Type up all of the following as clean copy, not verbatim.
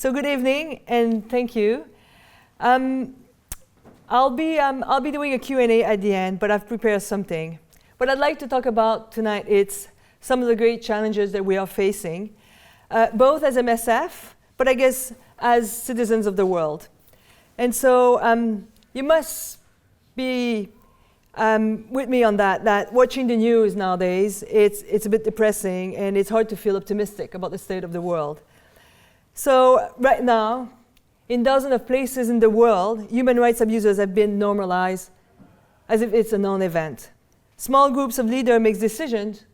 So good evening, and thank you. I'll be doing a Q&A at the end, but I've prepared something. What I'd like to talk about tonight is some of the great challenges that we are facing, both as MSF, but I guess as citizens of the world. And so you must be with me on that watching the news nowadays, it's a bit depressing, and it's hard to feel optimistic about the state of the world. So right now, in dozens of places in the world, human rights abuses have been normalized as if it's a non-event. Small groups of leaders make decisions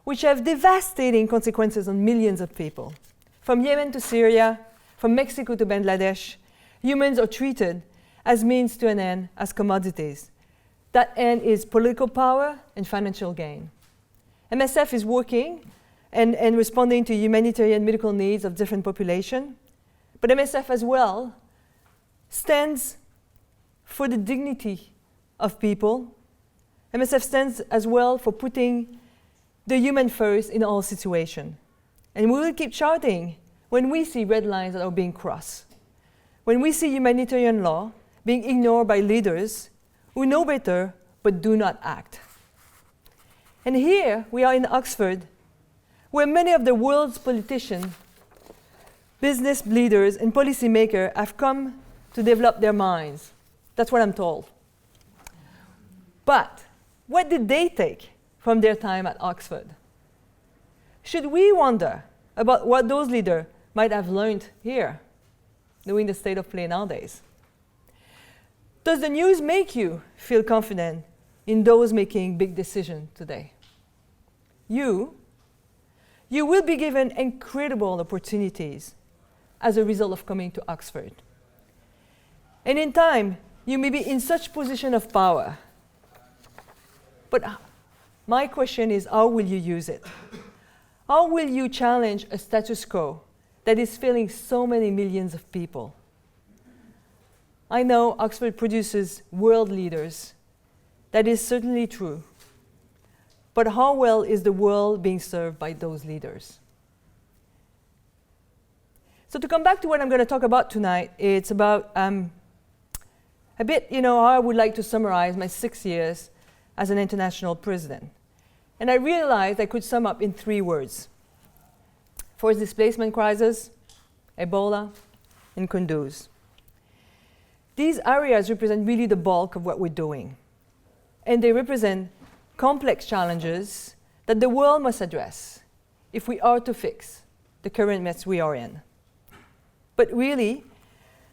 which have devastating consequences on millions of people. From Yemen to Syria, from Mexico to Bangladesh, humans are treated as means to an end, as commodities. That end is political power and financial gain. MSF is working and responding to humanitarian medical needs of different populations. But MSF as well stands for the dignity of people. MSF stands as well for putting the human first in all situations. And we will keep shouting when we see red lines that are being crossed, when we see humanitarian law being ignored by leaders who know better but do not act. And here we are in Oxford, where many of the world's politicians, business leaders, and policymakers have come to develop their minds. That's what I'm told. But what did they take from their time at Oxford? Should we wonder about what those leaders might have learned here, knowing the state of play nowadays? Does the news make you feel confident in those making big decisions today? You will be given incredible opportunities as a result of coming to Oxford. And in time, you may be in such position of power. But my question is, how will you use it? How will you challenge a status quo that is failing so many millions of people? I know Oxford produces world leaders. That is certainly true. But how well is the world being served by those leaders? So to come back to what I'm going to talk about tonight, it's about a bit, how I would like to summarize my 6 years as an international president. And I realized I could sum up in 3 words: forced displacement crisis, Ebola, and Kunduz. These areas represent really the bulk of what we're doing. And they represent complex challenges that the world must address if we are to fix the current mess we are in. But really,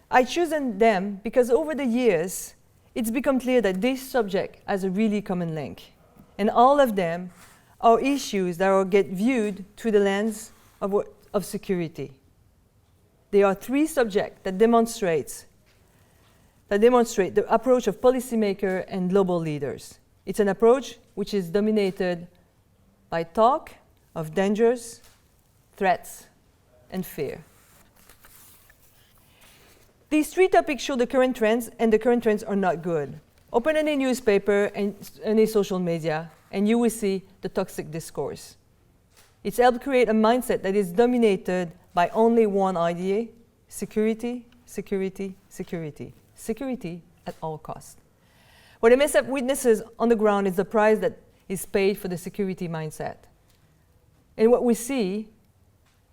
I chosen them because over the years, it's become clear that this subject has a really common link. And all of them are issues that get viewed through the lens of security. There are 3 subjects that demonstrate the approach of policymakers and global leaders. It's an approach which is dominated by talk of dangers, threats, and fear. These 3 topics show the current trends, and the current trends are not good. Open any newspaper and any social media, and you will see the toxic discourse. It's helped create a mindset that is dominated by only one idea: security, security, security. Security at all costs. What MSF witnesses on the ground is the price that is paid for the security mindset. And what we see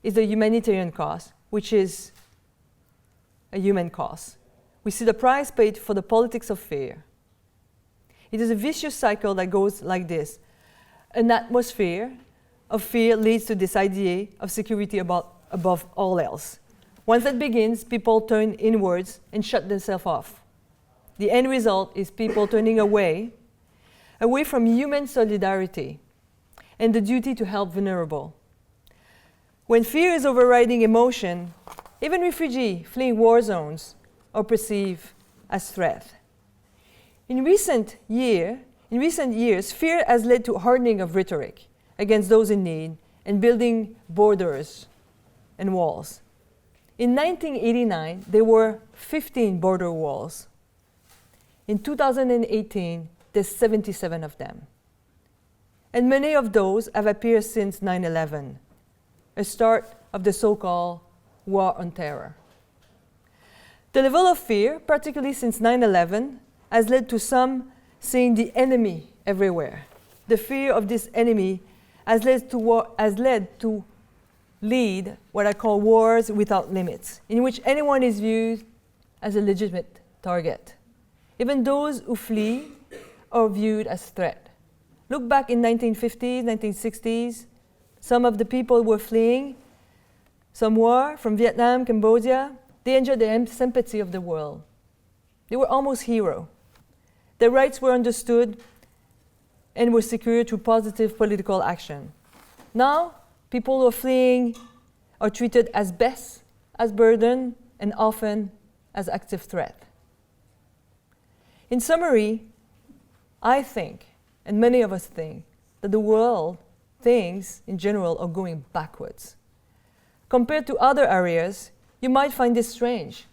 is the humanitarian cost, which is a human cost. We see the price paid for the politics of fear. It is a vicious cycle that goes like this. An atmosphere of fear leads to this idea of security above all else. Once that begins, people turn inwards and shut themselves off. The end result is people turning away from human solidarity and the duty to help vulnerable. When fear is overriding emotion, even refugees fleeing war zones are perceived as threat. In recent years, fear has led to hardening of rhetoric against those in need and building borders and walls. In 1989, there were 15 border walls. In 2018, there's 77 of them. And many of those have appeared since 9/11, a start of the so-called war on terror. The level of fear, particularly since 9/11, has led to some seeing the enemy everywhere. The fear of this enemy has led to lead what I call wars without limits, in which anyone is viewed as a legitimate target. Even those who flee are viewed as threat. Look back in 1950s, 1960s, some of the people were fleeing some war from Vietnam, Cambodia. They enjoyed the sympathy of the world. They were almost heroes. Their rights were understood and were secured through positive political action. Now, people who are fleeing are treated as pests, as burden, and often as active threat. In summary, I think, and many of us think, that the world, things in general, are going backwards. Compared to other areas, you might find this strange.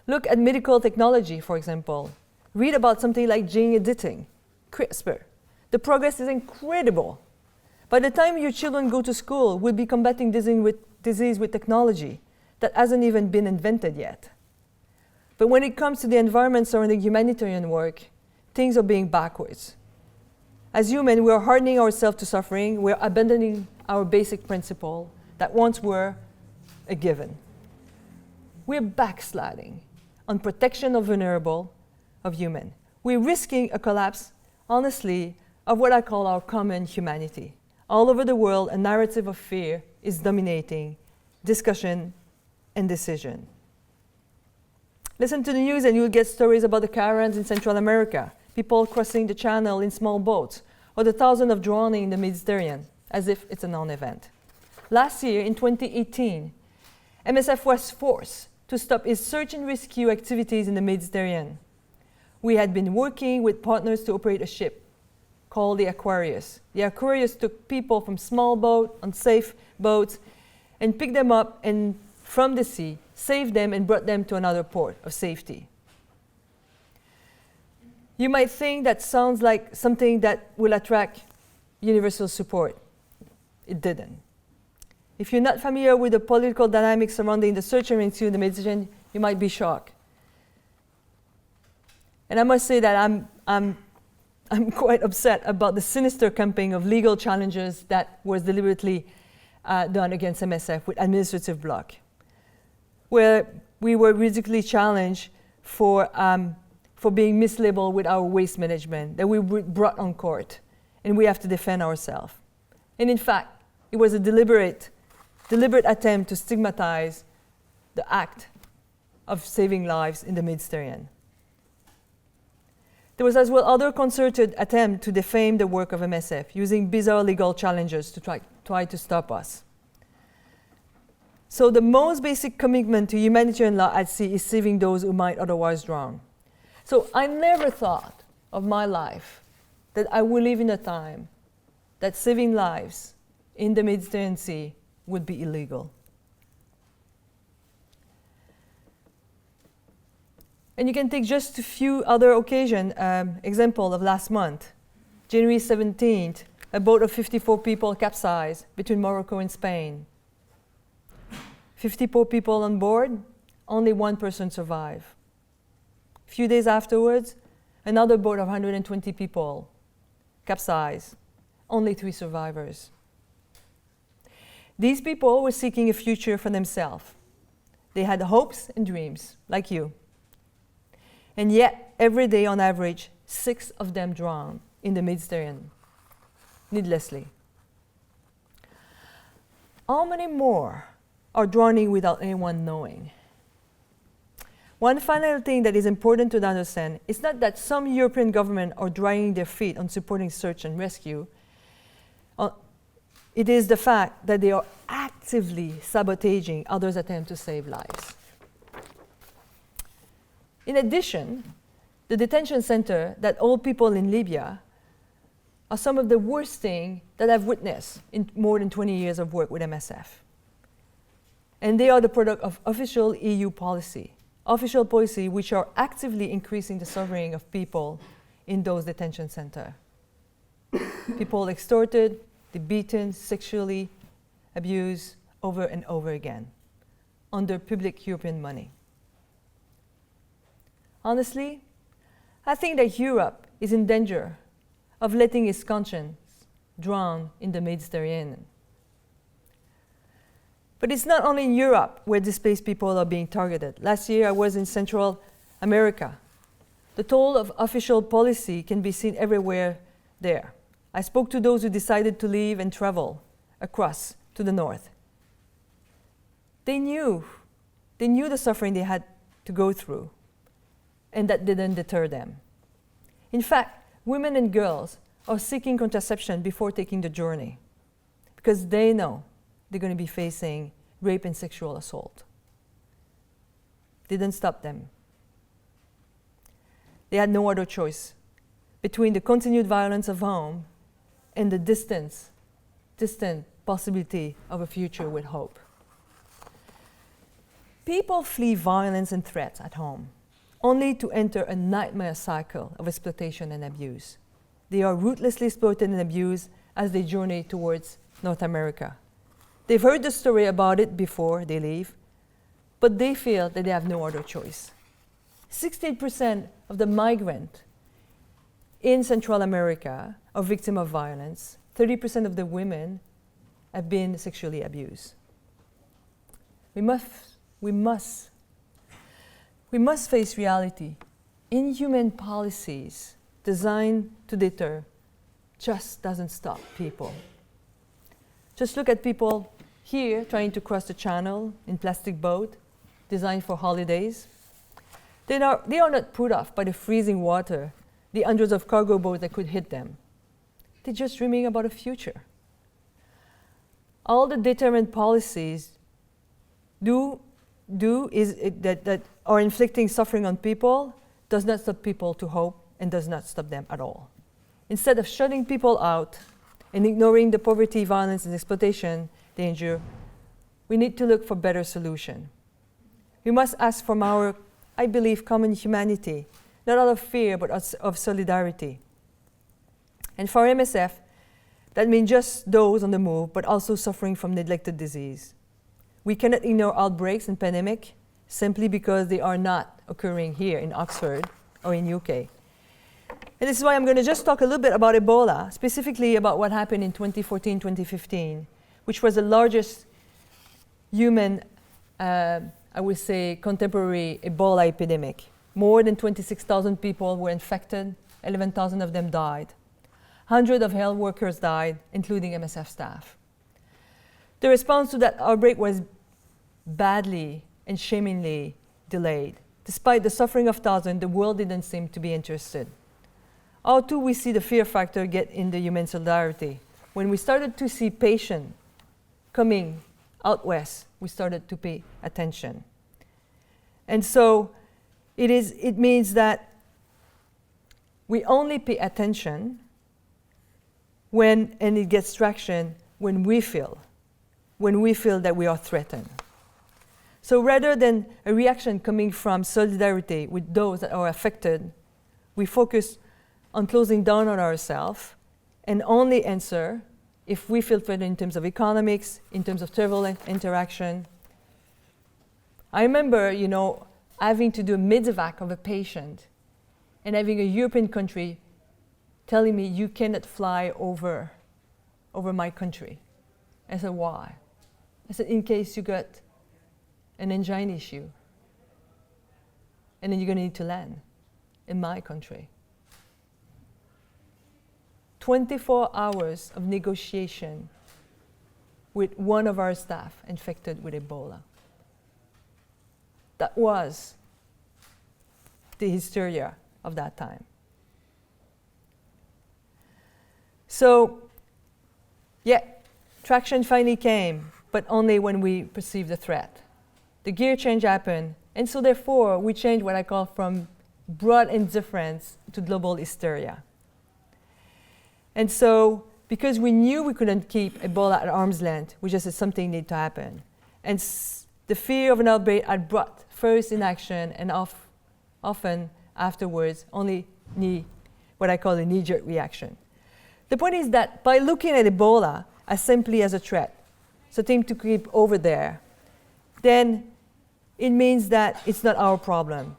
Look at medical technology, for example. Read about something like gene editing, CRISPR. The progress is incredible. By the time your children go to school, we'll be combating disease with technology that hasn't even been invented yet. But when it comes to the environment surrounding humanitarian work, things are being backwards. As humans, we are hardening ourselves to suffering. We're abandoning our basic principle that once were a given. We're backsliding on protection of vulnerable, of human. We're risking a collapse, honestly, of what I call our common humanity. All over the world, a narrative of fear is dominating discussion and decision. Listen to the news and you'll get stories about the caravans in Central America, people crossing the channel in small boats, or the thousands of drowning in the Mediterranean, as if it's a non-event. Last year, in 2018, MSF was forced to stop its search and rescue activities in the Mediterranean. We had been working with partners to operate a ship called the Aquarius. The Aquarius took people from small boats, unsafe boats, and picked them up and from the sea, saved them and brought them to another port of safety. You might think that sounds like something that will attract universal support. It didn't. If you're not familiar with the political dynamics surrounding the search and rescue in the Mediterranean, you might be shocked. And I must say that I'm quite upset about the sinister campaign of legal challenges that was deliberately done against MSF with administrative block, where we were ridiculously challenged for being mislabeled with our waste management, that we were brought on court, and we have to defend ourselves. And in fact, it was a deliberate attempt to stigmatize the act of saving lives in the Mediterranean. There was as well other concerted attempt to defame the work of MSF, using bizarre legal challenges to try to stop us. So the most basic commitment to humanitarian law at sea is saving those who might otherwise drown. So I never thought of my life that I would live in a time that saving lives in the Mediterranean Sea would be illegal. And you can take just a few other occasions, example of last month. January 17th, a boat of 54 people capsized between Morocco and Spain. 54 people on board, only one person survived. A few days afterwards, another boat of 120 people capsized, only 3 survivors. These people were seeking a future for themselves. They had hopes and dreams, like you. And yet, every day on average, 6 of them drown in the Mediterranean, needlessly. How many more are drowning without anyone knowing? One final thing that is important to understand is not that some European governments are dragging their feet on supporting search and rescue. It is the fact that they are actively sabotaging others' attempts to save lives. In addition, the detention center that hold people in Libya are some of the worst things that I've witnessed in more than 20 years of work with MSF. And they are the product of official EU policy which are actively increasing the suffering of people in those detention centers. People extorted, beaten, sexually abused over and over again. under public European money. Honestly, I think that Europe is in danger of letting its conscience drown in the Mediterranean. But it's not only in Europe where displaced people are being targeted. Last year I was in Central America. The toll of official policy can be seen everywhere there. I spoke to those who decided to leave and travel across to the north. They knew the suffering they had to go through, and that didn't deter them. In fact, women and girls are seeking contraception before taking the journey because they know they're going to be facing rape and sexual assault. Didn't stop them. They had no other choice between the continued violence of home and the distant possibility of a future with hope. People flee violence and threats at home, only to enter a nightmare cycle of exploitation and abuse. They are ruthlessly exploited and abused as they journey towards North America. They've heard the story about it before they leave, but they feel that they have no other choice. 68% of the migrants in Central America are victims of violence. 30% of the women have been sexually abused. We must face reality. Inhuman policies designed to deter just doesn't stop people. Just look at people here trying to cross the channel in plastic boat designed for holidays. They are not put off by the freezing water, the hundreds of cargo boats that could hit them. They're just dreaming about a future. All the deterrent policies that are inflicting suffering on people does not stop people to hope and does not stop them at all. Instead of shutting people out and ignoring the poverty, violence, and exploitation they endure, we need to look for better solution. We must ask from our, I believe, common humanity, not out of fear, but of solidarity. And for MSF, that means just those on the move, but also suffering from neglected disease. We cannot ignore outbreaks and pandemic simply because they are not occurring here in Oxford or in UK. And this is why I'm going to just talk a little bit about Ebola, specifically about what happened in 2014-2015, which was the largest human, I would say, contemporary Ebola epidemic. More than 26,000 people were infected, 11,000 of them died. Hundreds of health workers died, including MSF staff. The response to that outbreak was badly and shamingly delayed. Despite the suffering of thousands, the world didn't seem to be interested. How too we see the fear factor get in the human solidarity. When we started to see patients coming out west, we started to pay attention. And so it means that we only pay attention when, and it gets traction, when we feel that we are threatened. So rather than a reaction coming from solidarity with those that are affected, we focus on closing down on ourselves and only answer if we feel threatened in terms of economics, in terms of travel and interaction. I remember, having to do a medevac of a patient and having a European country telling me, you cannot fly over my country. I said, why? I said, in case you got an engine issue, and then you're going to need to land in my country. 24 hours of negotiation with one of our staff infected with Ebola. That was the hysteria of that time. So, traction finally came, but only when we perceived the threat. The gear change happened, and so therefore we changed what I call from broad indifference to global hysteria. And so, because we knew we couldn't keep Ebola at arm's length, we just said something needed to happen. And the fear of an outbreak had brought first inaction and often afterwards only what I call a knee-jerk reaction. The point is that by looking at Ebola as simply as a threat, something to keep over there, then it means that it's not our problem.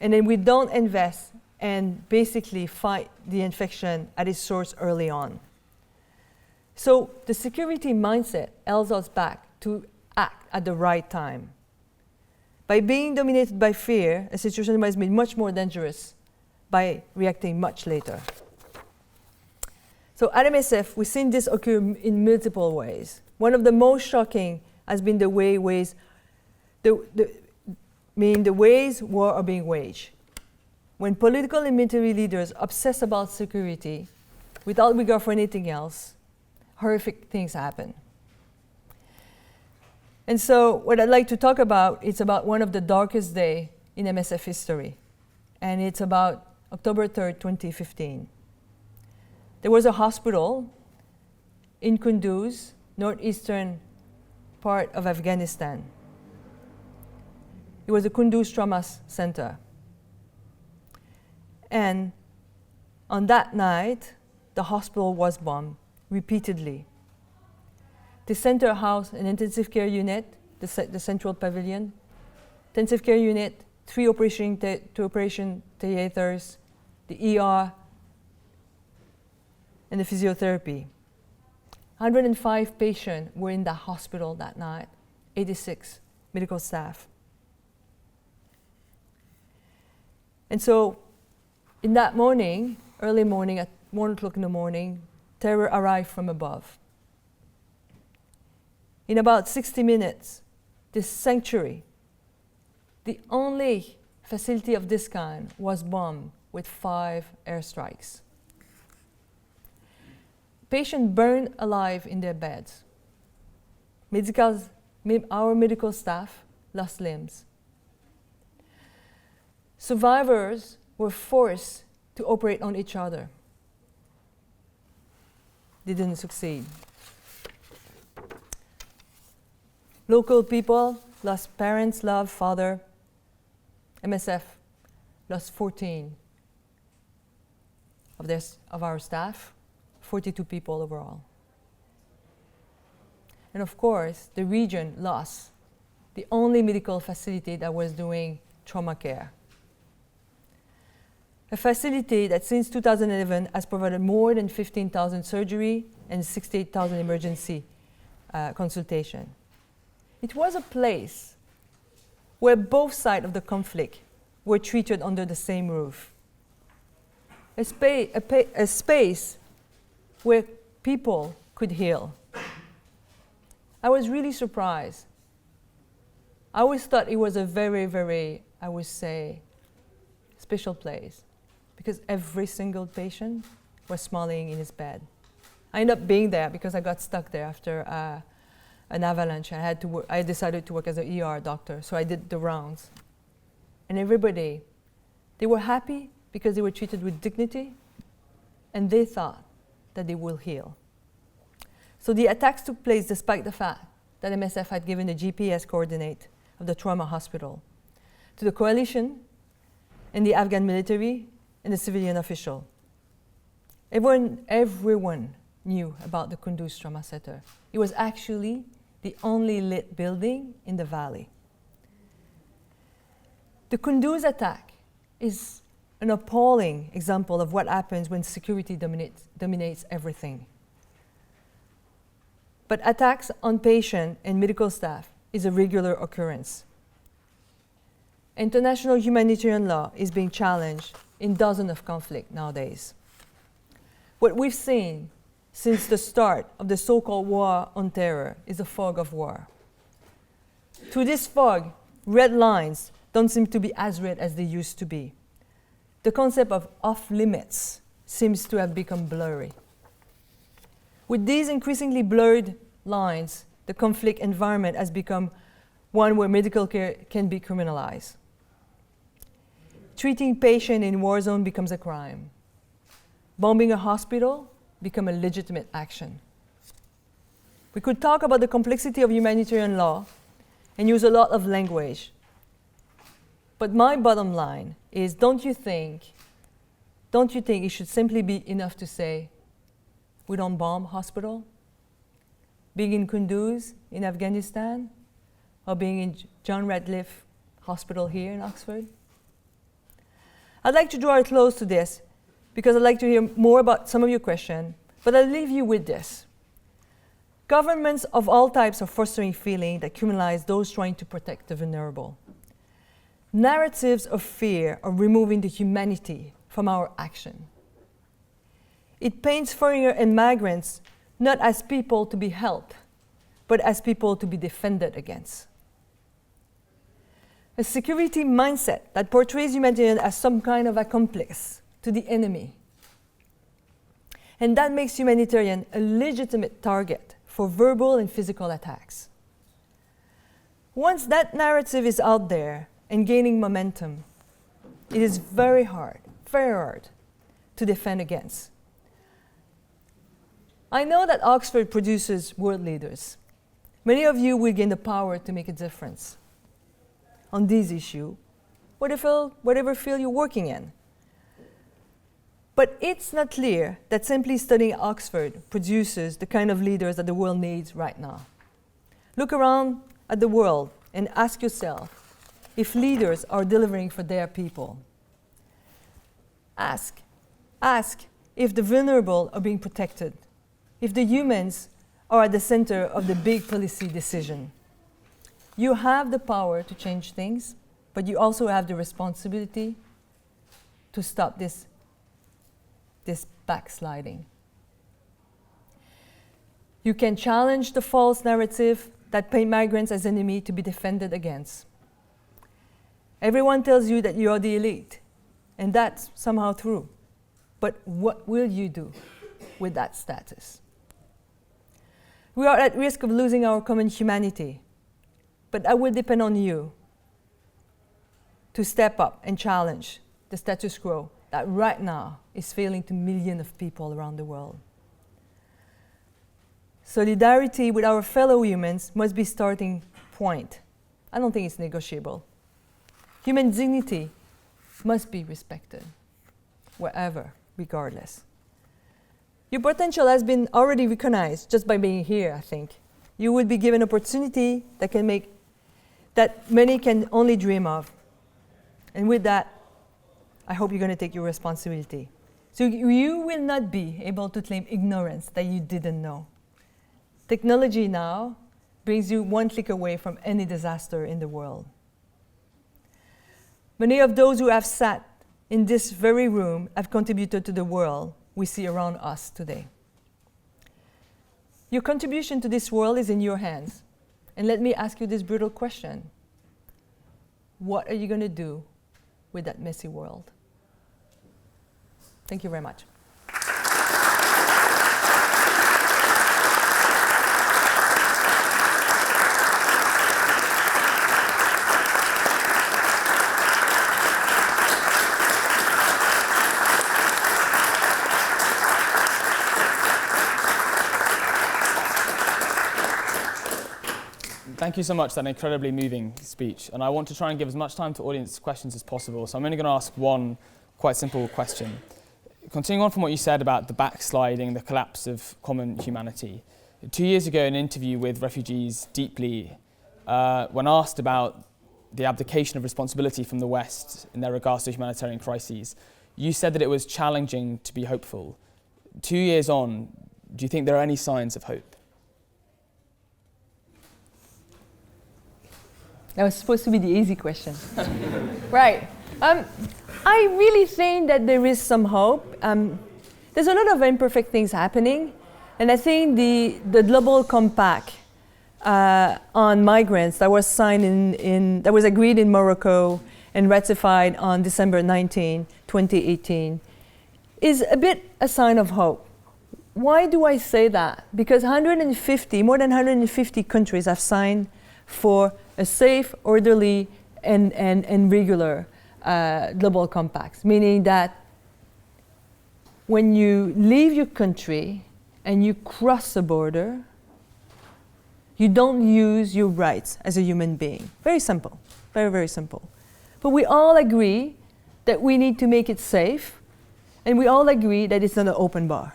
And then we don't invest and basically fight the infection at its source early on. So the security mindset holds us back to act at the right time. By being dominated by fear, a situation might be much more dangerous by reacting much later. So at MSF, we've seen this occur in multiple ways. One of the most shocking has been the ways war are being waged. When political and military leaders obsess about security without regard for anything else, horrific things happen. And so what I'd like to talk about is about one of the darkest days in MSF history. And it's about October 3rd, 2015. There was a hospital in Kunduz, northeastern part of Afghanistan. It was a Kunduz Trauma Center. And on that night, the hospital was bombed repeatedly. The center housed an intensive care unit, the central pavilion, intensive care unit, 2 operation theaters, the ER, and the physiotherapy. 105 patients were in the hospital that night, 86 medical staff. And so in that morning, early morning, at 1 o'clock in the morning, terror arrived from above. In about 60 minutes, this sanctuary, the only facility of this kind, was bombed with 5 airstrikes. Patients burned alive in their beds. Our medical staff lost limbs. Survivors were forced to operate on each other. They didn't succeed. Local people lost parents, love, father. MSF lost 14 of our staff, 42 people overall. And of course, the region lost the only medical facility that was doing trauma care. A facility that since 2011 has provided more than 15,000 surgery and 68,000 emergency consultation. It was a place where both sides of the conflict were treated under the same roof. A space where people could heal. I was really surprised. I always thought it was a very, very, I would say, special place, because every single patient was smiling in his bed. I ended up being there because I got stuck there after an avalanche. I decided to work as an ER doctor, so I did the rounds. And everybody, they were happy because they were treated with dignity, and they thought that they will heal. So the attacks took place despite the fact that MSF had given the GPS coordinate of the trauma hospital to the coalition and the Afghan military and the civilian official. Everyone knew about the Kunduz Trauma Center. It was actually the only lit building in the valley. The Kunduz attack is an appalling example of what happens when security dominates everything. But attacks on patient and medical staff is a regular occurrence. International humanitarian law is being challenged in dozens of conflicts nowadays. What we've seen since the start of the so-called war on terror is a fog of war. Through this fog, red lines don't seem to be as red as they used to be. The concept of off-limits seems to have become blurry. With these increasingly blurred lines, the conflict environment has become one where medical care can be criminalized. Treating patients in war zone becomes a crime. Bombing a hospital becomes a legitimate action. We could talk about the complexity of humanitarian law and use a lot of language. But my bottom line is, don't you think it should simply be enough to say, we don't bomb hospital? Being in Kunduz in Afghanistan, or being in John Radcliffe hospital here in Oxford? I'd like to draw a close to this because I'd like to hear more about some of your questions, but I'll leave you with this. Governments of all types are fostering feeling that criminalize those trying to protect the vulnerable. Narratives of fear are removing the humanity from our action. It paints foreigners and migrants not as people to be helped, but as people to be defended against. A security mindset that portrays humanitarian as some kind of accomplice to the enemy. And that makes humanitarian a legitimate target for verbal and physical attacks. Once that narrative is out there and gaining momentum, it is very hard to defend against. I know that Oxford produces world leaders. Many of you will gain the power to make a difference on these issues, whatever field you're working in. But it's not clear that simply studying Oxford produces the kind of leaders that the world needs right now. Look around at the world and ask yourself if leaders are delivering for their people. Ask if the vulnerable are being protected, if the humans are at the center of the big policy decision. You have the power to change things, but you also have the responsibility to stop this backsliding. You can challenge the false narrative that paint migrants as enemy to be defended against. Everyone tells you that you are the elite, and that's somehow true. But what will you do with that status? We are at risk of losing our common humanity, but that will depend on you to step up and challenge the status quo that right now is failing to millions of people around the world. Solidarity with our fellow humans must be starting point. I don't think it's negotiable. Human dignity must be respected, wherever, regardless. Your potential has been already recognized just by being here, I think. You will be given opportunity that many can only dream of. And with that, I hope you're going to take your responsibility. So you will not be able to claim ignorance that you didn't know. Technology now brings you one click away from any disaster in the world. Many of those who have sat in this very room have contributed to the world we see around us today. Your contribution to this world is in your hands. And let me ask you this brutal question. What are you going to do with that messy world? Thank you very much. Thank you so much for that incredibly moving speech. And I want to try and give as much time to audience questions as possible. So I'm only going to ask one quite simple question. Continuing on from what you said about the backsliding, the collapse of common humanity. 2 years ago, in an interview with refugees deeply, when asked about the abdication of responsibility from the West in their regards to humanitarian crises, you said that it was challenging to be hopeful. 2 years on, do you think there are any signs of hope? That was supposed to be the easy question. Right. I really think that there is some hope. There's a lot of imperfect things happening, and I think the global compact on migrants that was signed that was agreed in Morocco and ratified on December 19, 2018, is a bit a sign of hope. Why do I say that? Because more than 150 countries have signed for a safe, orderly, and regular global compacts, meaning that when you leave your country and you cross a border, you don't use your rights as a human being. Very simple, very, very simple. But we all agree that we need to make it safe, and we all agree that it's not an open bar.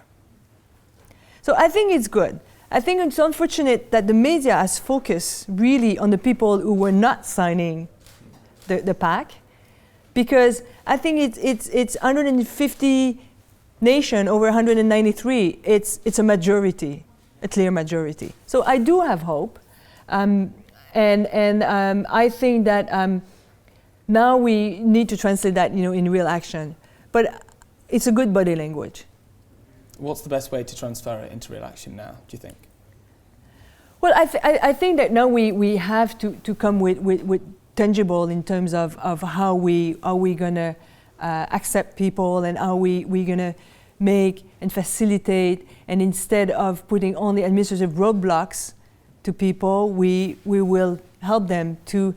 So I think it's good. I think it's unfortunate that the media has focused really on the people who were not signing the pack, because I think it's 150 nations over 193. It's a majority, a clear majority. So I do have hope, and I think that now we need to translate that, in real action. But it's a good body language. What's the best way to transfer it into real action now, do you think? Well, I think that now we have to come with tangible in terms of how we gonna accept people, and how we gonna make and facilitate, and instead of putting only administrative roadblocks to people, we will help them to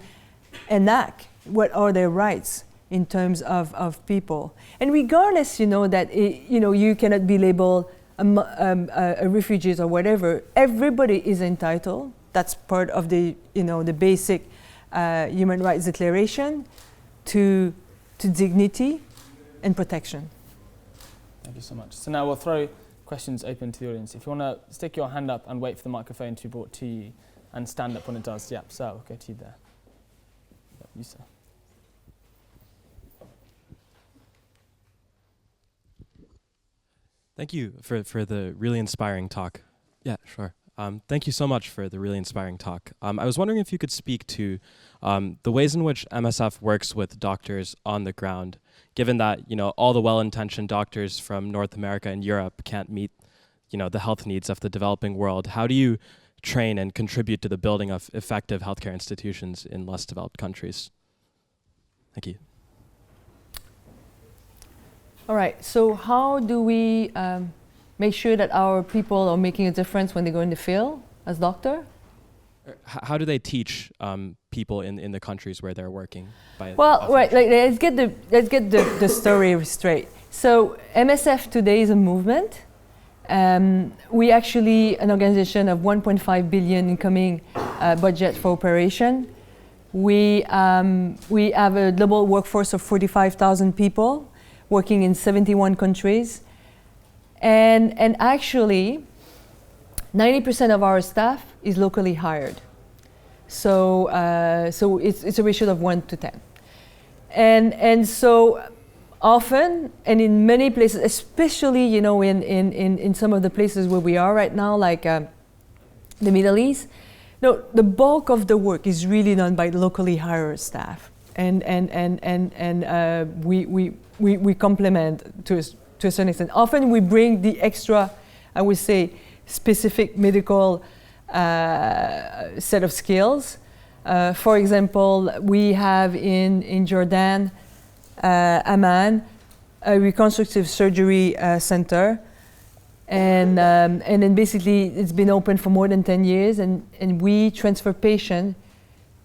enact what are their rights in terms of people. And regardless, that you cannot be labeled a refugees or whatever, everybody is entitled. That's part of the the basic human rights declaration to dignity and protection. Thank you so much. So now we'll throw questions open to the audience. If you want to stick your hand up and wait for the microphone to be brought to you, and stand up when it does. Yep, so we'll go to you there. Yep, you sir. Thank you for the really inspiring talk. Yeah, sure. Thank you so much for the really inspiring talk. I was wondering if you could speak to the ways in which MSF works with doctors on the ground, given that all the well-intentioned doctors from North America and Europe can't meet the health needs of the developing world. How do you train and contribute to the building of effective healthcare institutions in less developed countries? Thank you. All right, so how do we make sure that our people are making a difference when they go in the field as doctor? How do they teach people in the countries where they're working? Well, right, let's get the story straight. So MSF today is a movement. We actually an organization of 1.5 billion incoming budget for operation. We have a global workforce of 45,000 people working in 71 countries. And actually, 90% of our staff is locally hired. So it's a ratio of 1 to 10. And so often, and in many places, especially in some of the places where we are right now, like the Middle East, the bulk of the work is really done by locally hired staff. And we complement to a certain extent. Often we bring the extra, I would say, specific medical set of skills. For example, we have in Jordan, Amman, a reconstructive surgery center, and then basically it's been open for more than 10 years, and we transfer patients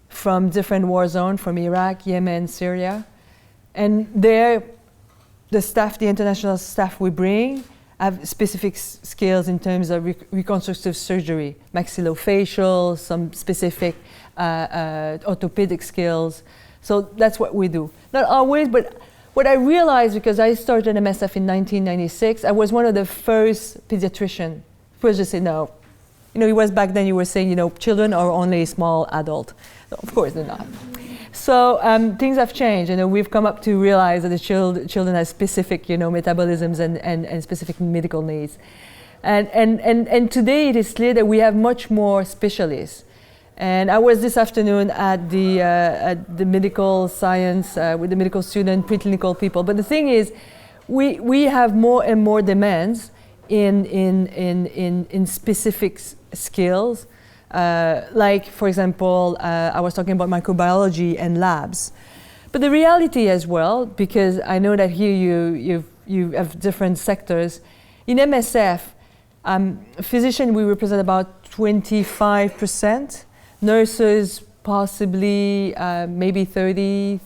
from different war zones, from Iraq, Yemen, Syria, and there the staff, the international staff we bring, have specific skills in terms of reconstructive surgery, maxillofacial, some specific orthopedic skills. So that's what we do. Not always, but what I realized, because I started MSF in 1996, I was one of the first pediatricians. First just say no. It was back then you were saying, children are only small adult. No, of course they're not. So things have changed. We've come up to realize that the children have specific, metabolisms and specific medical needs. And today it is clear that we have much more specialists. And I was this afternoon at the medical science with the medical student, preclinical people. But the thing is, we have more and more demands in specific skills. Like, for example, I was talking about microbiology and labs. But the reality as well, because I know that here you have different sectors. In MSF, physician, we represent about 25%. Nurses, possibly maybe 30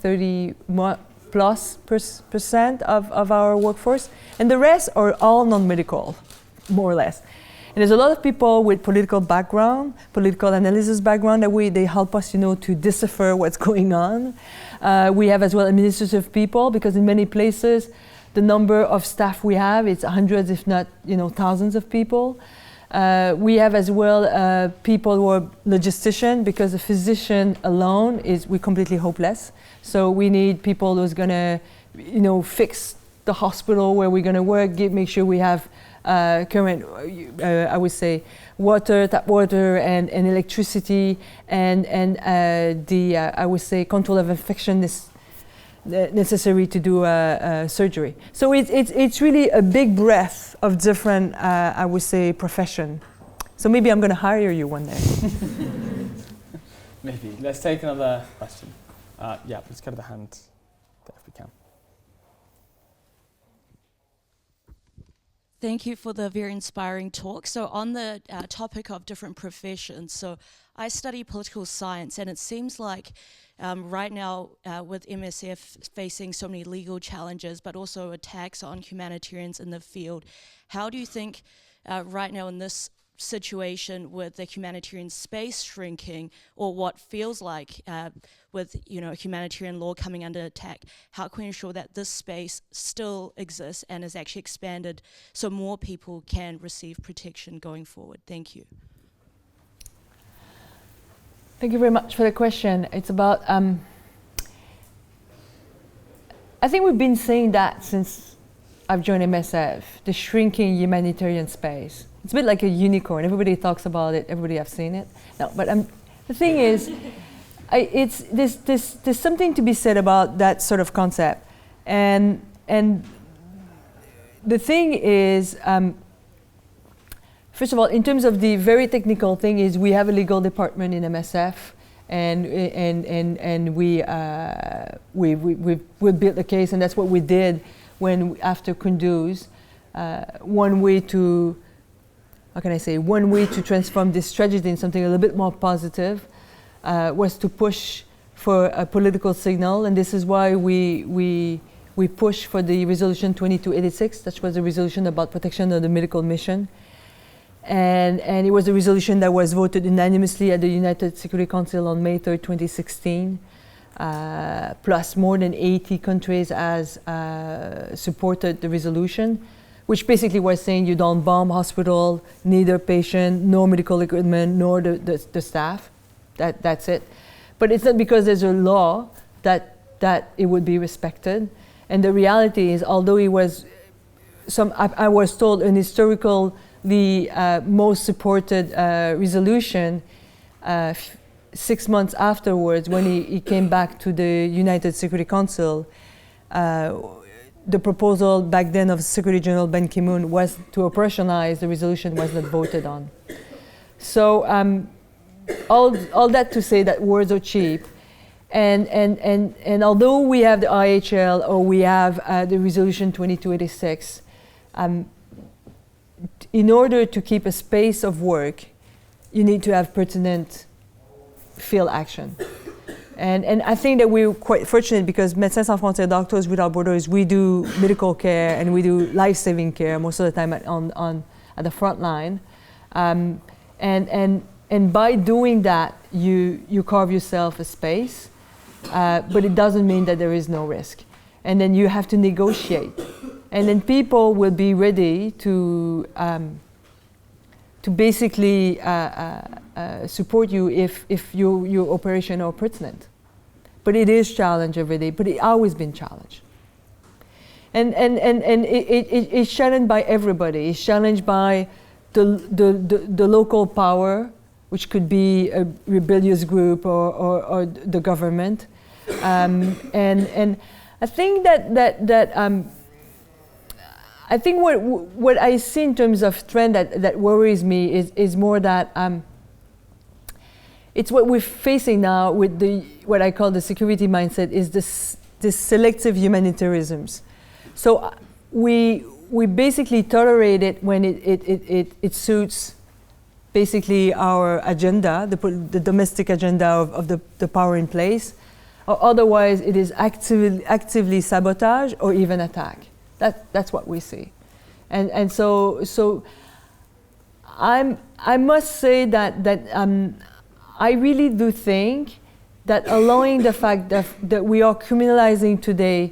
plus percent of our workforce. And the rest are all non-medical, more or less. And there's a lot of people with political background, political analysis background, that they help us, to decipher what's going on. We have as well administrative people, because in many places, the number of staff we have, it's hundreds, if not, thousands of people. We have as well people who are logisticians, because a physician alone we're completely hopeless. So we need people who's gonna, fix the hospital where we're gonna work, make sure we have current, I would say, tap water and electricity and I would say control of infection is necessary to do surgery. So it's really a big breadth of different, I would say, profession. So maybe I'm going to hire you one day. Maybe. Let's take another question. Yeah, let's go to the hand there if we can. Thank you for the very inspiring talk. So on the topic of different professions, so I study political science, and it seems like right now with MSF facing so many legal challenges, but also attacks on humanitarians in the field, how do you think right now in this situation with the humanitarian space shrinking, or what feels like with humanitarian law coming under attack, how can we ensure that this space still exists and is actually expanded so more people can receive protection going forward? Thank you. Thank you very much for the question. It's about, I think we've been saying that since I've joined MSF, the shrinking humanitarian space. It's a bit like a unicorn. Everybody talks about it. Everybody have seen it. No, but the thing is, there's something to be said about that sort of concept. And the thing is, first of all, in terms of the very technical thing is we have a legal department in MSF, and we built the case, and that's what we did after Kunduz. One way to transform this tragedy into something a little bit more positive was to push for a political signal, and this is why we pushed for the resolution 2286. That was a resolution about protection of the medical mission. And it was a resolution that was voted unanimously at the United Security Council on May 3rd, 2016. Plus more than 80 countries has supported the resolution, which basically was saying you don't bomb hospital, neither patient, nor medical equipment, nor the staff. That's it. But it's not because there's a law that it would be respected. And the reality is, although it was I was told an historical the most supported resolution 6 months afterwards, when he came back to the United Security Council, the proposal back then of Secretary General Ban Ki-moon was to operationalize the resolution, was not voted on. So all that to say that words are cheap. And although we have the IHL or we have the resolution 2286, in order to keep a space of work, you need to have pertinent field action. And I think that we're quite fortunate because Médecins Sans Frontières, Doctors Without Borders, we do medical care and we do life-saving care most of the time at the front line. And by doing that, you carve yourself a space, but it doesn't mean that there is no risk. And then you have to negotiate. And then people will be ready to basically support you if your operation are pertinent. But it is challenged every day, but it's always been challenged. And it's challenged by everybody. It's challenged by the local power, which could be a rebellious group or the government. And I think that I think what I see in terms of trend that worries me is more that it's what we're facing now with what I call the security mindset is this selective humanitarianisms. So we basically tolerate it when it suits basically our agenda, the domestic agenda of the power in place, or otherwise it is actively sabotage or even attack. That's what we see, and so I must say that I really do think that allowing the fact that we are criminalizing today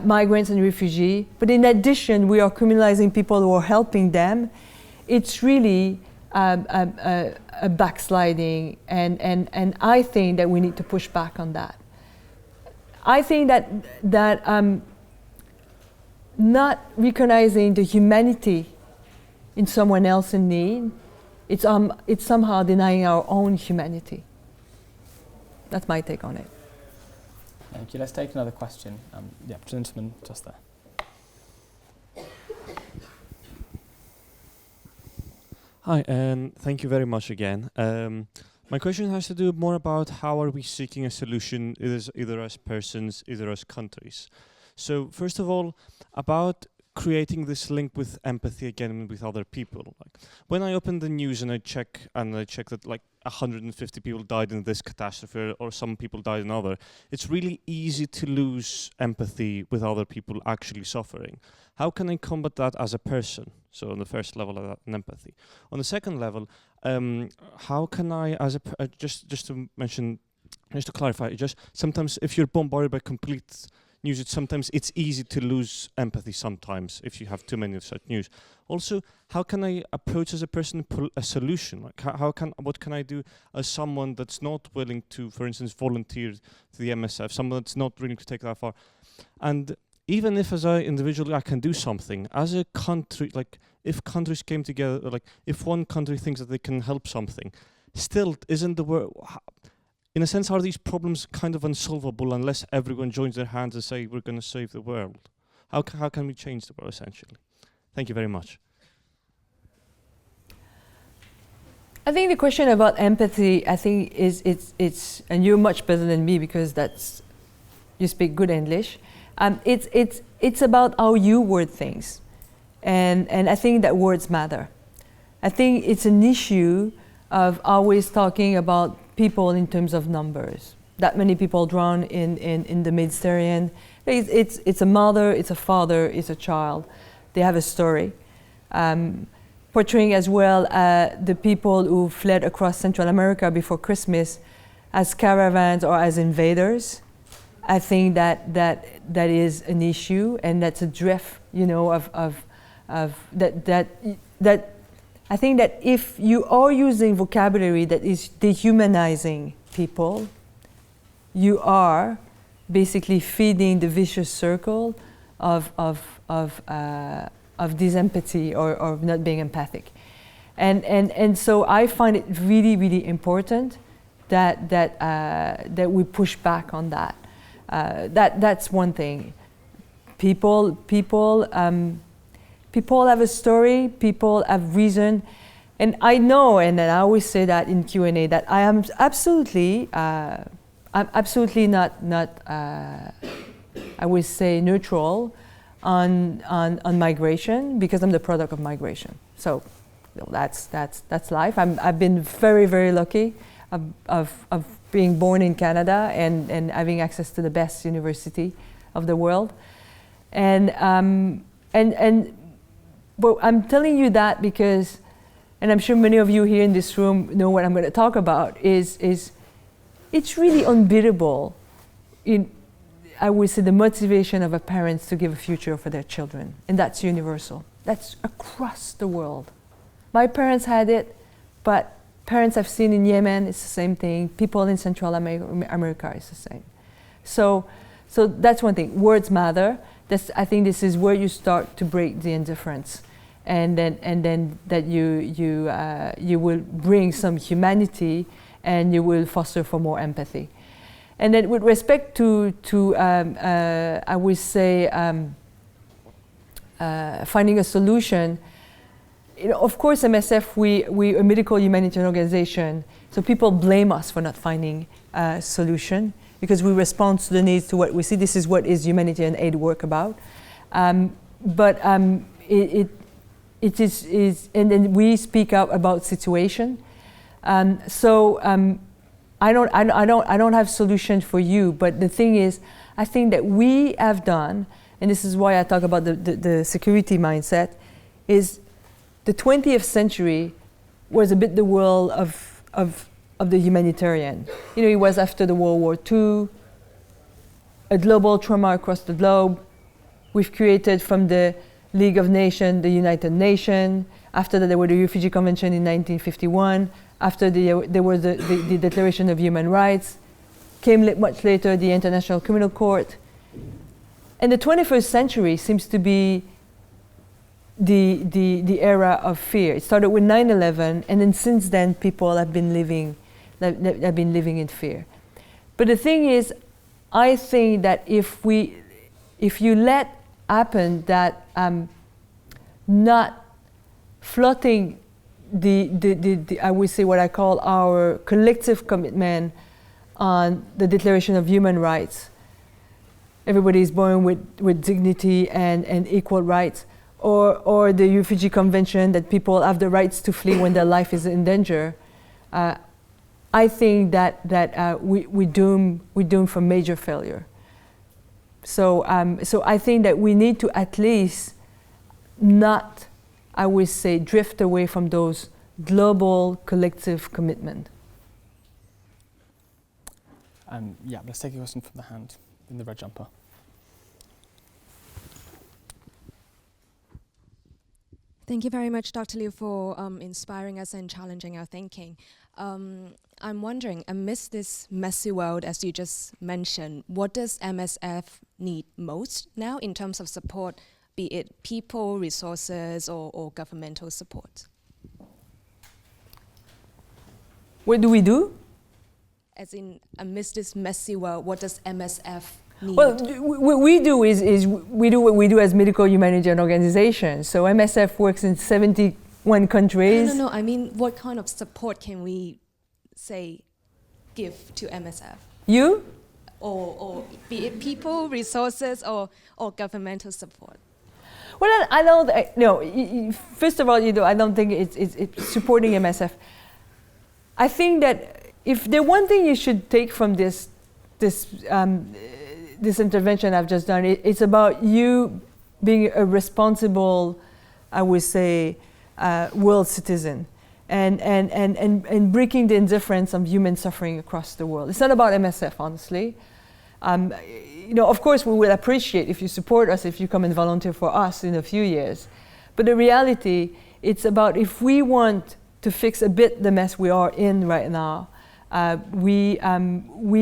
migrants and refugees, but in addition we are criminalizing people who are helping them, it's really a backsliding, and I think that we need to push back on that. I think that not recognizing the humanity in someone else in need, it's somehow denying our own humanity. That's my take on it. Thank you. Let's take another question. Yeah, gentleman just there. Hi, and thank you very much again. My question has to do more about how are we seeking a solution, either as persons, either as countries. So first of all, about creating this link with empathy again with other people. Like, when I open the news and I check that like 150 people died in this catastrophe or some people died in other, it's really easy to lose empathy with other people actually suffering. How can I combat that as a person? So on the first level of an empathy. On the second level, how can I, as a just to clarify, just sometimes if you're bombarded by complete news, sometimes it's easy to lose empathy sometimes if you have too many of such news. Also, how can I approach as a person a solution? Like what can I do as someone that's not willing to, for instance, volunteer to the MSF, someone that's not willing to take that far? And even if as an individual I can do something, as a country, like if countries came together, like if one country thinks that they can help something, still isn't the world, in a sense, are these problems kind of unsolvable unless everyone joins their hands and say we're going to save the world? How can we change the world, essentially? Thank you very much. I think the question about empathy, I think it's and you're much better than me because you speak good English. It's about how you word things, and I think that words matter. I think it's an issue of always talking about people in terms of numbers. That many people drown in the Médicins. It's a mother, it's a father, it's a child. They have a story. Portraying as well the people who fled across Central America before Christmas as caravans or as invaders. I think that is an issue, and that's a drift, of that. I think that if you are using vocabulary that is dehumanizing people, you are basically feeding the vicious circle of disempathy or not being empathic, and so I find it really, really important that we push back on that. That's one thing. People have a story. People have reason, and I know, and I always say that in Q&A that I am absolutely, I'm absolutely not. I would say neutral on migration because I'm the product of migration. So that's life. I've been very, very lucky of being born in Canada and having access to the best university of the world, but I'm telling you that because, and I'm sure many of you here in this room know what I'm going to talk about, is it's really unbeatable I would say the motivation of a parents to give a future for their children, and that's universal. That's across the world. My parents had it, but parents I've seen in Yemen, it's the same thing. People in Central America, it's the same. So that's one thing. Words matter. I think this is where you start to break the indifference, and then that you will bring some humanity, and you will foster for more empathy. And then with respect to I would say finding a solution. Of course, MSF, we're a medical humanitarian organization, so people blame us for not finding a solution because we respond to the needs to what we see. This is what is humanitarian aid work about. But it is, and then we speak out about situation. I don't have solution for you, but the thing is, I think that we have done, and this is why I talk about the security mindset, is the 20th century was a bit the world of the humanitarian. It was after the World War II, a global trauma across the globe. We've created from the League of Nations, the United Nations. After that, there was the Refugee Convention in 1951. After there was the Declaration of Human Rights. came much later, the International Criminal Court. And the 21st century seems to be the era of fear. It started with 9/11, and then since then, people have been living in fear. But the thing is, I think that if you let happen that not flooding the I would say what I call our collective commitment on the Declaration of Human Rights. Everybody is born with dignity and equal rights, or the Refugee Convention that people have the rights to flee when their life is in danger. I think that we doom for major failure. So I think that we need to at least not, I would say, drift away from those global collective commitment. Yeah, let's take a question from the hand in the red jumper. Thank you very much, Dr. Liu, for inspiring us and challenging our thinking. I'm wondering, amidst this messy world, as you just mentioned, what does MSF need most now in terms of support, be it people, resources, or governmental support? What do we do? As in, amidst this messy world, what does MSF need? Well, what we do is we do what we do as medical humanitarian organizations. So MSF works in 71 countries. No, I mean, what kind of support can we, say, give to MSF? You? Or be it people, resources, or governmental support? Well, I don't. No. First of all, I don't think it's supporting MSF. I think that if the one thing you should take from this intervention I've just done, it's about you being a responsible, I would say, world citizen, and breaking the indifference of human suffering across the world. It's not about MSF, honestly. Of course, we will appreciate if you support us, if you come and volunteer for us in a few years. But the reality, it's about if we want to fix a bit the mess we are in right now, we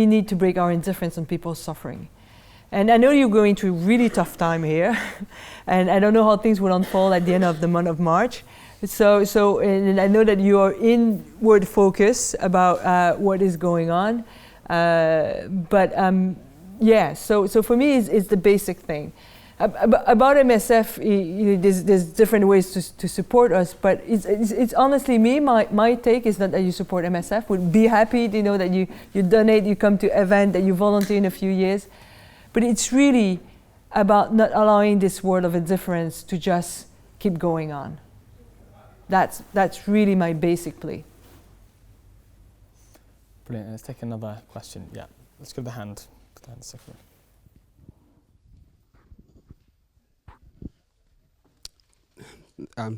need to break our indifference on people's suffering. And I know you're going through a really tough time here, and I don't know how things will unfold at the end of the month of March. And I know that you are inward focused about what is going on. So for me, it's the basic thing. About MSF, there's different ways to support us, but it's honestly my take is not that you support MSF. We'd be happy to know that you donate, you come to event, that you volunteer in a few years, but it's really about not allowing this world of indifference to just keep going on. That's really my basic plea. Brilliant. Let's take another question. Yeah, let's go to the hand. Second.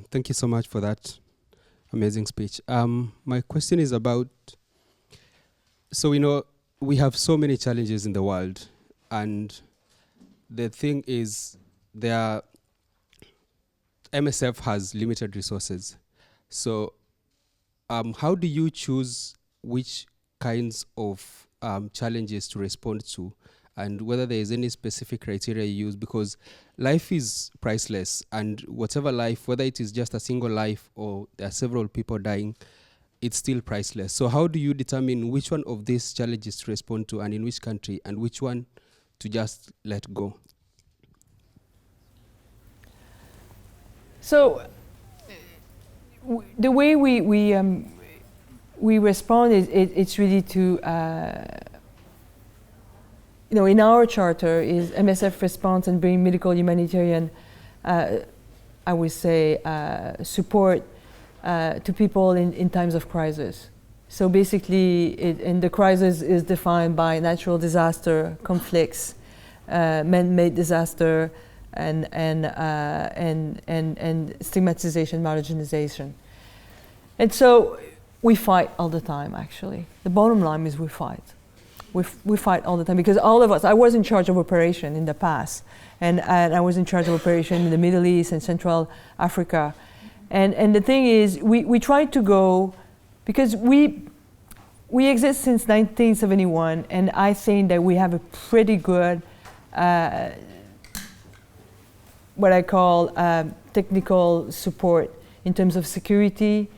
Thank you so much for that amazing speech. My question is about, so we have so many challenges in the world, and the thing is, MSF has limited resources. So how do you choose which kinds of challenges to respond to, and whether there is any specific criteria you use? Because life is priceless, and whatever life, whether it is just a single life or there are several people dying, it's still priceless. So how do you determine which one of these challenges to respond to, and in which country, and which one to just let go? So the way we respond is it's really to in our charter is MSF response and bring medical humanitarian I would say support to people in times of crisis. So basically, and the crisis is defined by natural disaster, conflicts, man-made disaster, and stigmatization, marginalization. And so we fight all the time, actually. The bottom line is we fight. We fight all the time because all of us, I was in charge of operation in the past, and I was in charge of operation in the Middle East and Central Africa. And the thing is, we tried to go, because we we exist since 1971, and I think that we have a pretty good, what I call technical support in terms of security,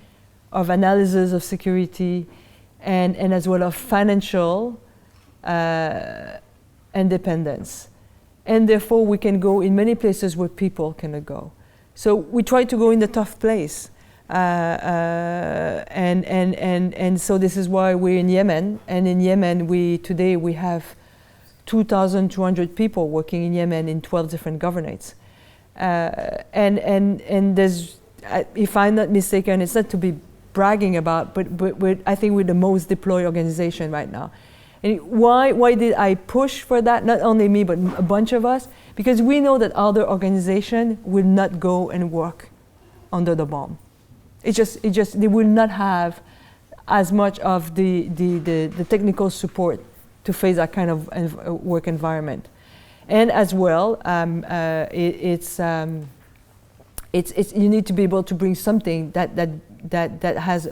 of analysis of security, and as well of financial independence. And therefore, we can go in many places where people cannot go. So we try to go in the tough place. And so this is why we're in Yemen. And in Yemen, today we have 2,200 people working in Yemen in 12 different governorates. And there's, if I'm not mistaken, it's not to be bragging about, but I think we're the most deployed organization right now. And why did I push for that? Not only me, but a bunch of us, because we know that other organizations will not go and work under the bomb. They will not have as much of the technical support to face that kind of work environment. And as well, you need to be able to bring something that has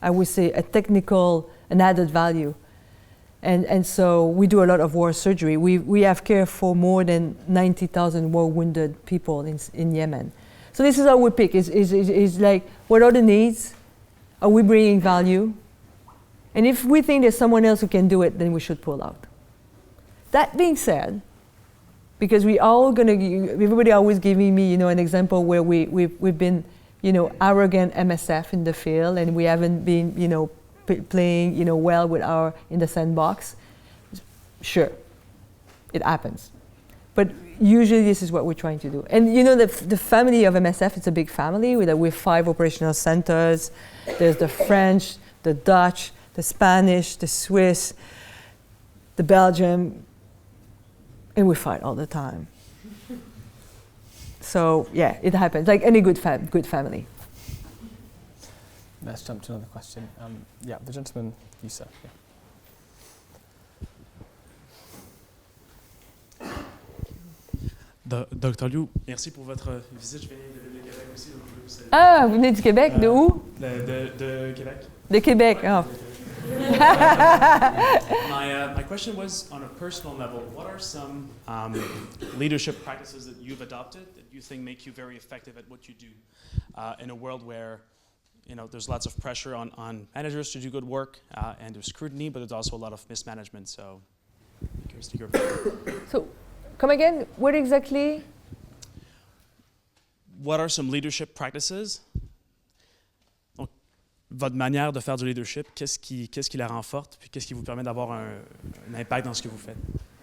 I would say a technical and added value. And so we do a lot of war surgery. We have care for more than 90,000 war wounded people in Yemen. So this is how we pick, is like, what are the needs? Are we bringing value? And if we think there's someone else who can do it, then we should pull out. That being said, because everybody always giving me, an example where we've been, arrogant MSF in the field, and we haven't been, playing, well with in the sandbox. Sure, it happens. But usually this is what we're trying to do. And the family of MSF, it's a big family with 5 operational centers. There's the French, the Dutch, the Spanish, the Swiss, the Belgium, and we fight all the time. So yeah, it happens, like any good family. Let's jump to another question. Yeah, the gentleman, you sir. Yeah. Dr Liu, merci pour votre visite. Je viens de Québec aussi, donc je voulais vous saluer. Ah, vous venez du Québec? De où? De Québec. De Québec, oh. My question was on a personal level. What are some leadership practices that you've adopted that you think make you very effective at what you do in a world where there's lots of pressure on managers to do good work and there's scrutiny, but there's also a lot of mismanagement. So I'm curious to hear about that. So, come again, what exactly? What are some leadership practices? Donc, votre manière de faire du leadership, qu'est-ce qui la rend forte, puis qu'est-ce qui vous permet d'avoir un impact dans ce que vous faites?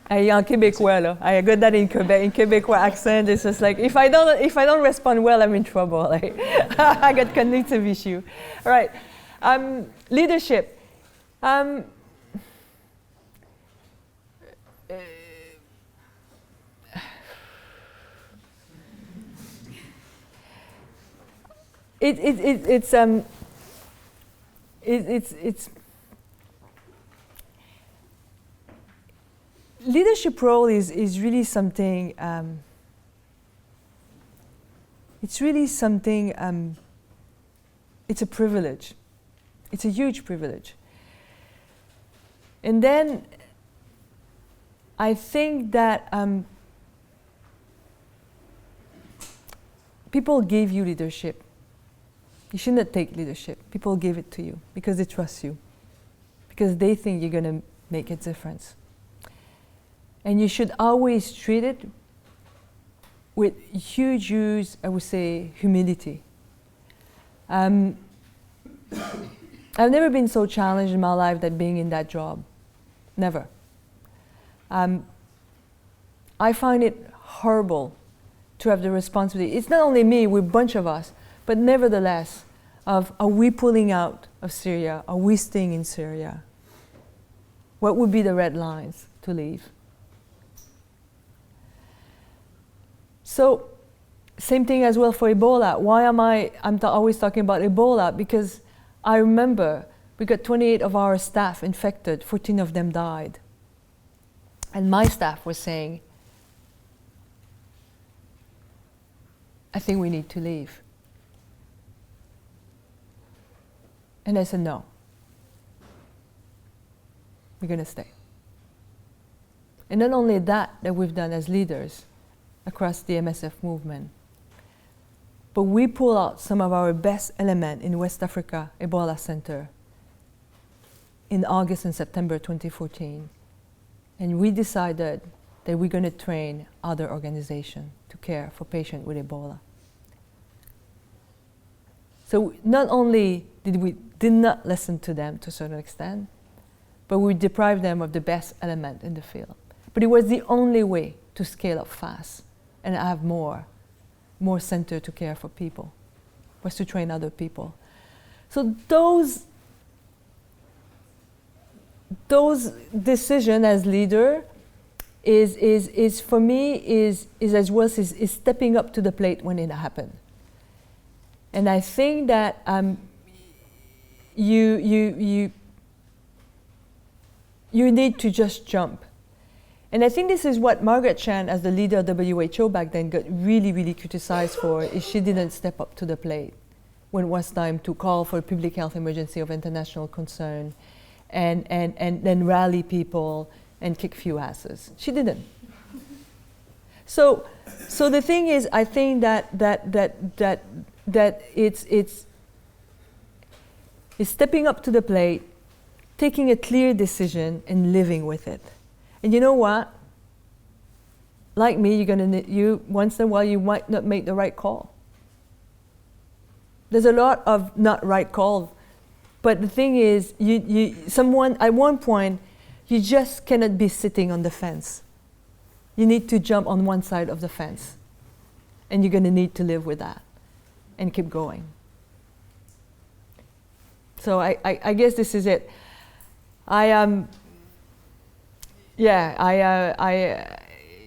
En québécois, là. I got that in Quebec, in Québécois accent. It's just like, if I don't respond well, I'm in trouble. Like, I got cognitive issue. All right. Leadership. Leadership role is really something. It's really something. It's a privilege. It's a huge privilege. And then I think that people give you leadership. You should not take leadership. People give it to you because they trust you, because they think you're going to make a difference. And you should always treat it with huge, I would say, humility. I've never been so challenged in my life than being in that job. Never. I find it horrible to have the responsibility. It's not only me, we're a bunch of us, but nevertheless, are we pulling out of Syria? Are we staying in Syria? What would be the red lines to leave? So, same thing as well for Ebola. Why am I'm always talking about Ebola? Because I remember we got 28 of our staff infected, 14 of them died. And my staff was saying, I think we need to leave. And I said, no. we're going to stay. And not only that we've done as leaders across the MSF movement, but we pull out some of our best elements in West Africa Ebola Center in August and September 2014. And we decided that we're going to train other organizations to care for patients with Ebola. So not only did not listen to them to a certain extent, but we deprived them of the best element in the field. But it was the only way to scale up fast and have more center to care for people, was to train other people. So those decisions as leader is for me is as well is stepping up to the plate when it happened. And I think that you need to just jump. And I think this is what Margaret Chan, as the leader of WHO back then, got really, really criticized for, is she didn't step up to the plate when it was time to call for a public health emergency of international concern and then rally people and kick few asses. She didn't. So the thing is, I think that it's stepping up to the plate, taking a clear decision and living with it. And you know what? Like me, you once in a while you might not make the right call. There's a lot of not right calls, but the thing is, someone at one point, you just cannot be sitting on the fence. You need to jump on one side of the fence, and you're going to need to live with that and keep going. So I guess this is it. It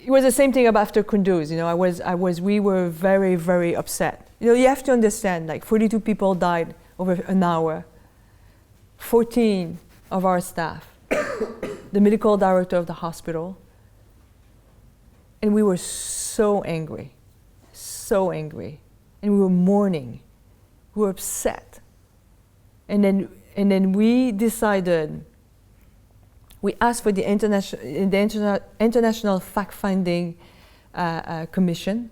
was the same thing after Kunduz. You know, we were very, very upset. You know, you have to understand, like 42 people died over an hour. 14 of our staff, the medical director of the hospital, and we were so angry, and we were mourning, we were upset, and then we decided. We asked for the international fact-finding commission,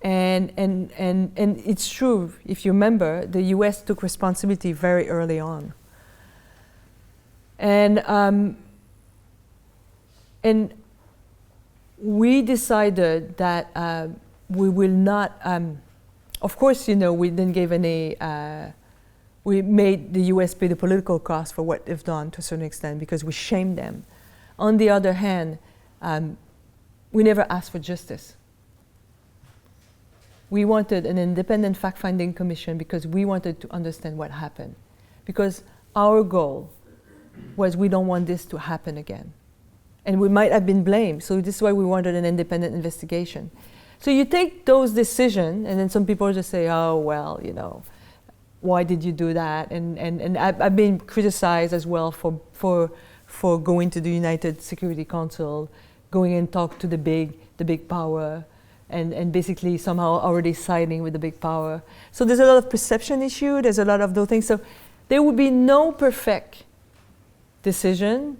and it's true. If you remember, the U.S. took responsibility very early on, and we decided that we will not. Of course, you know, we didn't give any. We made the US pay the political cost for what they've done to a certain extent because we shamed them. On the other hand, we never asked for justice. We wanted an independent fact-finding commission because we wanted to understand what happened. Because our goal was we don't want this to happen again. And we might have been blamed, so this is why we wanted an independent investigation. So you take those decisions, and then some people just say, oh, well, you know, why did you do that? And I've been criticized as well for going to the United Security Council, going and talk to the big power, and basically somehow already siding with the big power. So there's a lot of perception issue. There's a lot of those things. So there will be no perfect decision,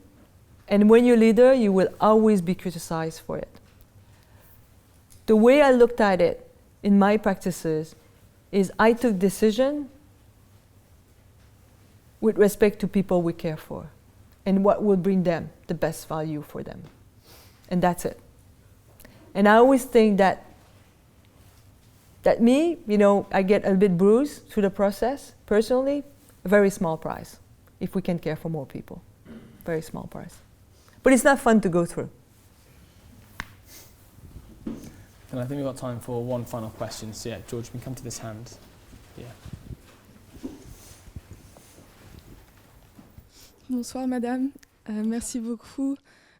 and when you're leader, you will always be criticized for it. The way I looked at it in my practices is I took decision with respect to people we care for and what will bring them the best value for them. And that's it. And I always think that me, you know, I get a bit bruised through the process, personally, a very small price, if we can care for more people. Very small price. But it's not fun to go through. And I think we've got time for one final question. So yeah, George, we can come to this hand. Yeah. Bonsoir Madame, merci beaucoup.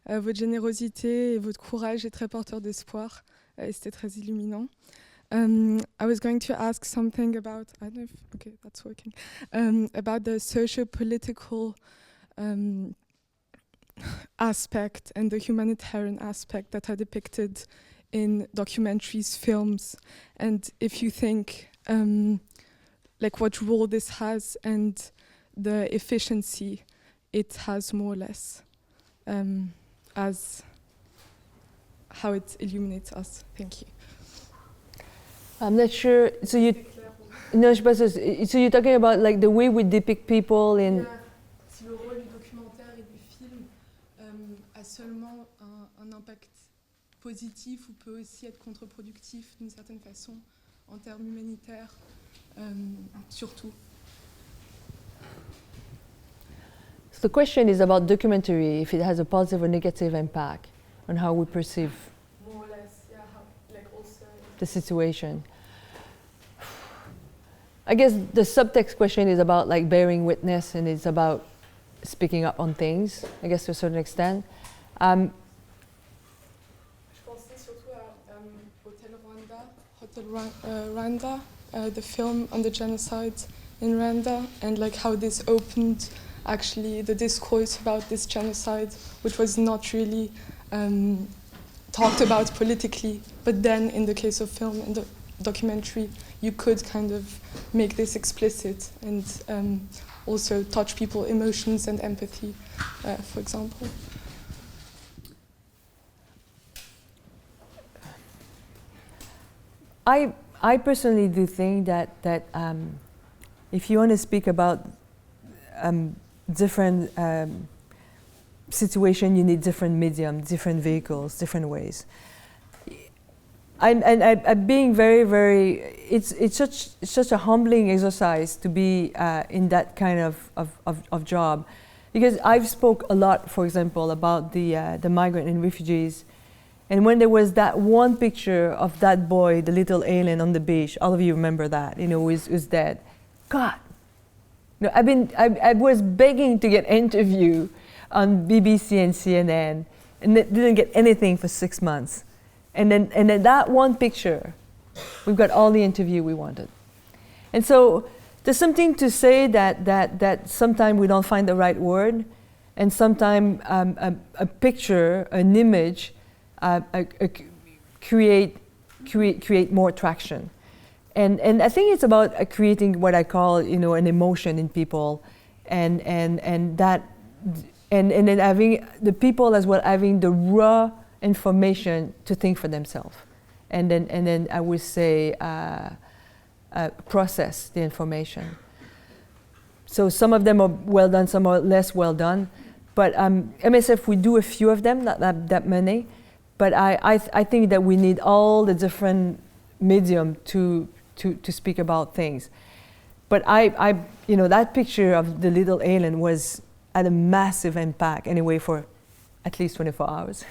Votre générosité et votre courage est très porteur d'espoir. C'était très illuminant. I was going to ask something about, I don't know if, okay, that's working, about the socio-political aspect and the humanitarian aspect that are depicted in documentaries, films, and if you think like what role this has and the efficiency it has more or less as how it illuminates us. Thank you. I'm not sure. So you, no, je sais pas, so you're talking about like the way we depict people in. Yeah. Si le rôle du documentaire et du film a seulement un impact positif ou peut aussi être contre-productif d'une certaine façon en termes humanitaires, surtout. So the question is about documentary, if it has a positive or negative impact on how we perceive More or less, yeah, how, like also the situation. I guess the subtext question is about like bearing witness, and it's about speaking up on things, I guess to a certain extent. Je pensais surtout à Hotel Rwanda, the film on the genocide in Rwanda, and like how this opened actually the discourse about this genocide, which was not really talked about politically, but then in the case of film and the documentary, you could kind of make this explicit and also touch people's emotions and empathy, for example. I personally do think that if you want to speak about different situation, you need different medium, different vehicles, different ways. I'm being very. It's such a humbling exercise to be in that kind of job, because I've spoke a lot, for example, about the migrant and refugees. And when there was that one picture of that boy, the little alien on the beach, all of you remember that, who's dead. God, I was begging to get interview on BBC and CNN, and didn't get anything for 6 months. And then that one picture, we've got all the interview we wanted. And so there's something to say that sometimes we don't find the right word, and sometimes a picture, an image, create more traction, and I think it's about creating what I call an emotion in people, and then having the people as well having the raw information to think for themselves, and then I would say process the information. So some of them are well done, some are less well done, but MSF, we do a few of them, not that many. But I think that we need all the different medium to speak about things. But that picture of the little alien had a massive impact anyway for at least 24 hours.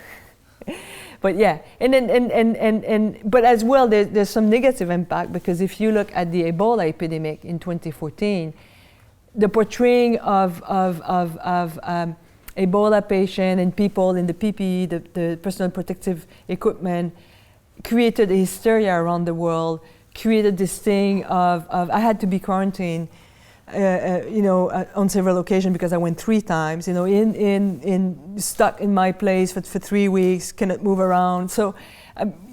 But yeah, but as well there's some negative impact, because if you look at the Ebola epidemic in 2014, the portraying of Ebola patient and people in the PPE, the personal protective equipment, created a hysteria around the world, created this thing of I had to be quarantined, on several occasions because I went 3 times, in stuck in my place for 3 weeks, cannot move around. So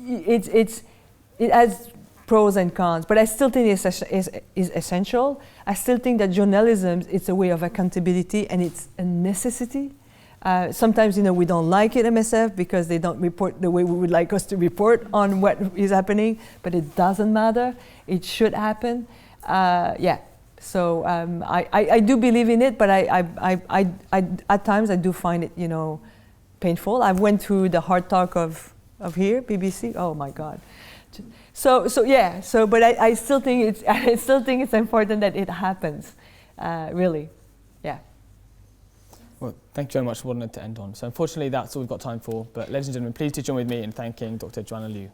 it has pros and cons, but I still think it's essential. I still think that journalism is a way of accountability, and it's a necessity. Sometimes, we don't like it, MSF, because they don't report the way we would like us to report on what is happening, but it doesn't matter. It should happen. So I do believe in it, but I at times I do find it, painful. I went through the hard talk of here, BBC. Oh my God. But I still think it's important that it happens, really, yeah. Well, thank you very much for wanting to end on. So unfortunately, that's all we've got time for. But ladies and gentlemen, please do join with me in thanking Dr. Joanne Liu.